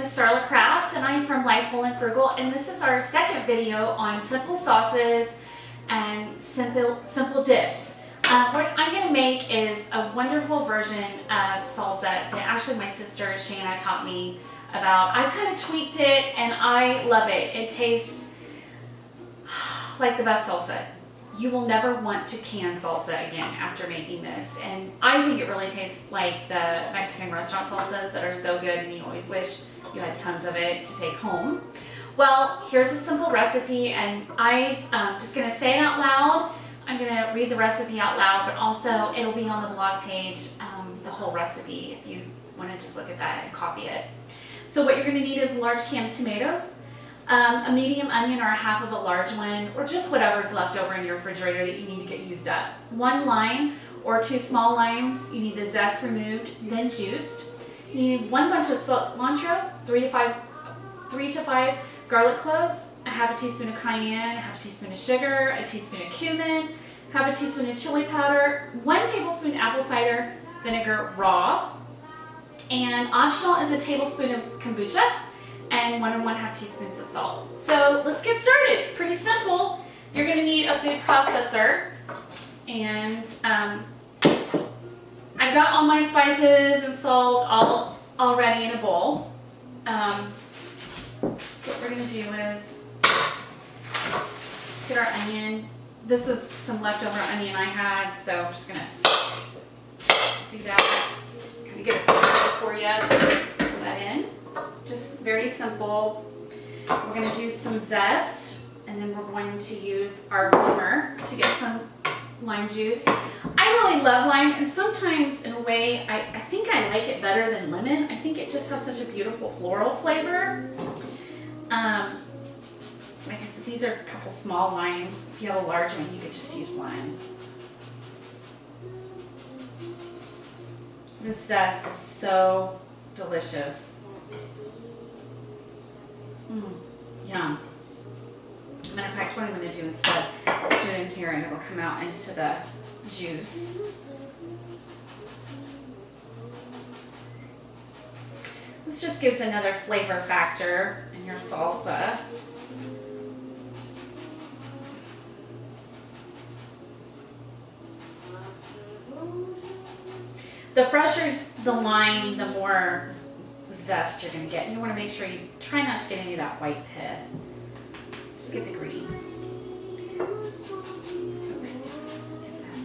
is Starla Craft, and I'm from Lifeful and Frugal, and this is our second video on simple sauces and simple dips. What I'm going to make is a wonderful version of salsa that actually my sister Shanna taught me about. I kind of tweaked it and I love it. It tastes like the best salsa. You will never want to can salsa again after making this, and I think it really tastes like the Mexican restaurant salsas that are so good and you always wish you had tons of it to take home. Well, here's a simple recipe, and I'm just going to say it out loud. I'm going to read the recipe out loud, but also it'll be on the blog page, the whole recipe, if you want to just look at that and copy it. So what you're going to need is a large can of tomatoes, a medium onion or a half of a large one, or just whatever's left over in your refrigerator that you need to get used up. 1 lime or 2 small limes. You need the zest removed, then juiced. You need 1 bunch of cilantro, 3 to 5 garlic cloves, a half a teaspoon of cayenne, a half a teaspoon of sugar, a teaspoon of cumin, half a teaspoon of chili powder, 1 tablespoon apple cider vinegar raw, and optional is a tablespoon of kombucha, and 1 1/2 teaspoons of salt. So let's get started. Pretty simple. You're going to need a food processor, and I've got all my spices and salt all already in a bowl. So what we're going to do is get our onion. This is some leftover onion I had, so I'm just going to do that. Just kind of get it filtered for you. Put that in. Just very simple. We're going to do some zest, and then we're going to use our creamer to get some lime juice. I really love lime, and sometimes in a way I think I like it better than lemon. I think it just has such a beautiful floral flavor. Like I said, these are a couple small limes. If you have a large one, you could just use 1. This zest is so delicious. Yum. Matter of fact, what I'm going to do instead is do it in here, and it will come out into the juice. This just gives another flavor factor in your salsa. The fresher the lime, the more zest you're going to get. And you want to make sure you try not to get any of that white pith. Just get the green. So good. Get this.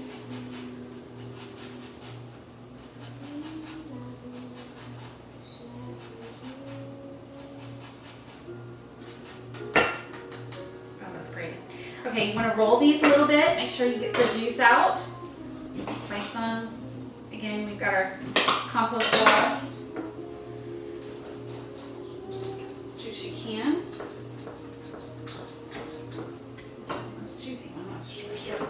Oh, that's great. Okay, you want to roll these a little bit. Make sure you get the juice out. Spice them. Again, we've got our compost bowl. Just juice you can. This is the most juicy one, that's for sure.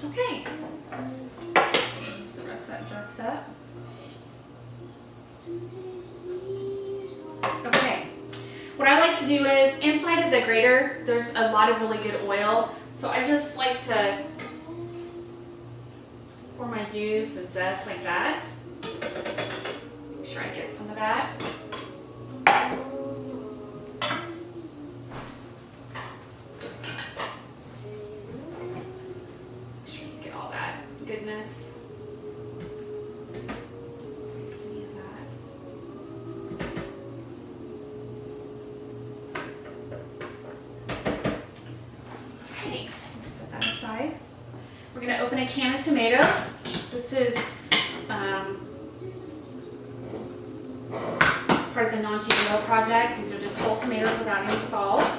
Okay, use the rest of that zest up. Okay, what I like to do is, inside of the grater, there's a lot of really good oil, so I just like to pour my juice and zest like that. Make sure I get some of that. Goodness. Nice to me of that. Okay, set that aside. We're going to open a can of tomatoes. This is part of the non-GMO project. These are just whole tomatoes without any salt.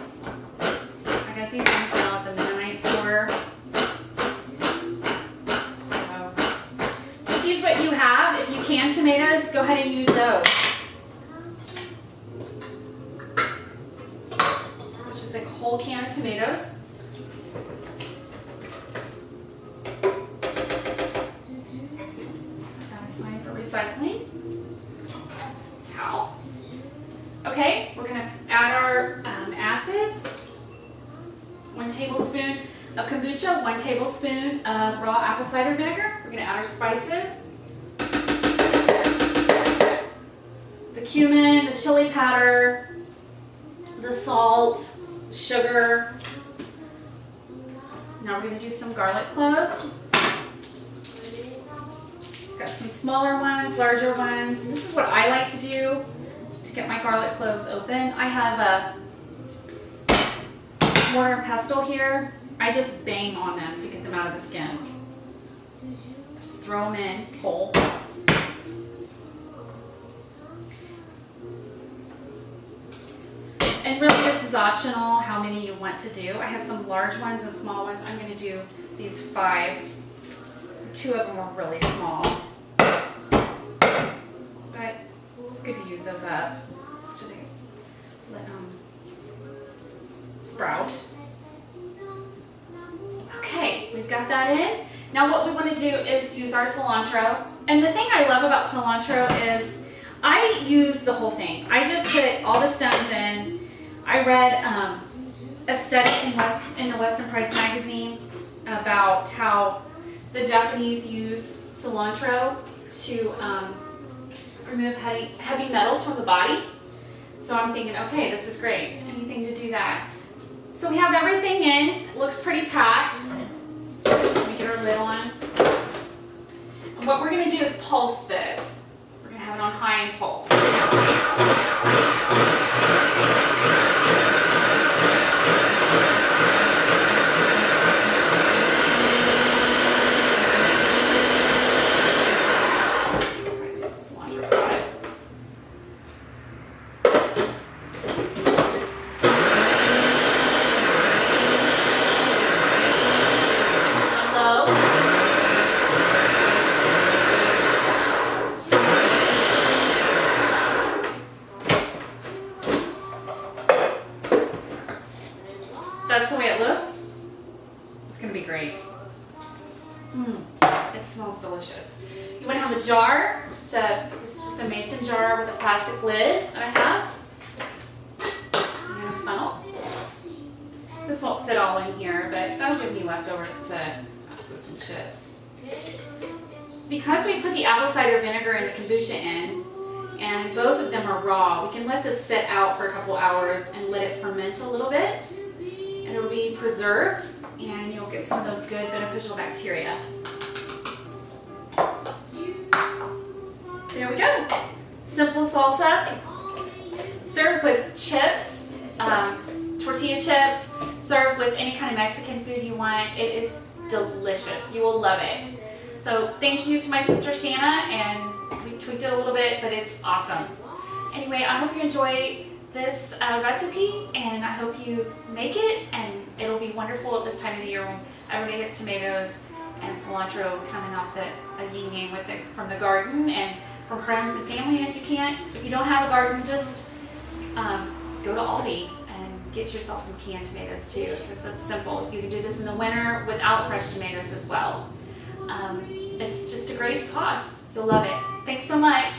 I got these on sale at the Mennonite store. Use what you have. If you can tomatoes, go ahead and use those. So it's just like a whole can of tomatoes. Set that aside for recycling. Some towel. Okay, we're gonna add our acids. 1 tablespoon of kombucha, 1 tablespoon of raw apple cider vinegar. We're gonna add our spices. The cumin, the chili powder, the salt, sugar. Now we're gonna do some garlic cloves. Got some smaller ones, larger ones. This is what I like to do to get my garlic cloves open. I have a mortar and pestle here. I just bang on them to get them out of the skins. Just throw them in whole. And really this is optional how many you want to do. I have some large ones and small ones. I'm going to do these 5. 2 of them are really small. But it's good to use those up just to let them sprout. Okay, we've got that in. Now what we want to do is use our cilantro. And the thing I love about cilantro is I use the whole thing. I just put all the stems in. I read a study in the Western Price magazine about how the Japanese use cilantro to remove heavy metals from the body. So I'm thinking, okay, this is great. Anything to do that. So we have everything in. It looks pretty packed. Let me get our lid on. And what we're going to do is pulse this. We're going to have it on high and pulse. That's the way it looks. It's going to be great. It smells delicious. You want to have a jar, this is just a mason jar with a plastic lid that I have. And a funnel. This won't fit all in here, but that'll give me leftovers to mess with some chips. Because we put the apple cider vinegar and the kombucha in, and both of them are raw, we can let this sit out for a couple hours and let it ferment a little bit. And it'll be preserved, and you'll get some of those good beneficial bacteria. There we go. Simple salsa. Served with chips, tortilla chips. Served with any kind of Mexican food you want. It is delicious. You will love it. So thank you to my sister Shanna, and we tweaked it a little bit, but it's awesome. Anyway, I hope you enjoy this recipe, and I hope you make it, and it'll be wonderful at this time of the year when everybody has tomatoes and cilantro coming off the yin yang with it from the garden and from friends and family. And if you don't have a garden, just go to Aldi and get yourself some canned tomatoes too, because that's simple. You can do this in the winter without fresh tomatoes as well. It's just a great sauce. You'll love it. Thanks so much.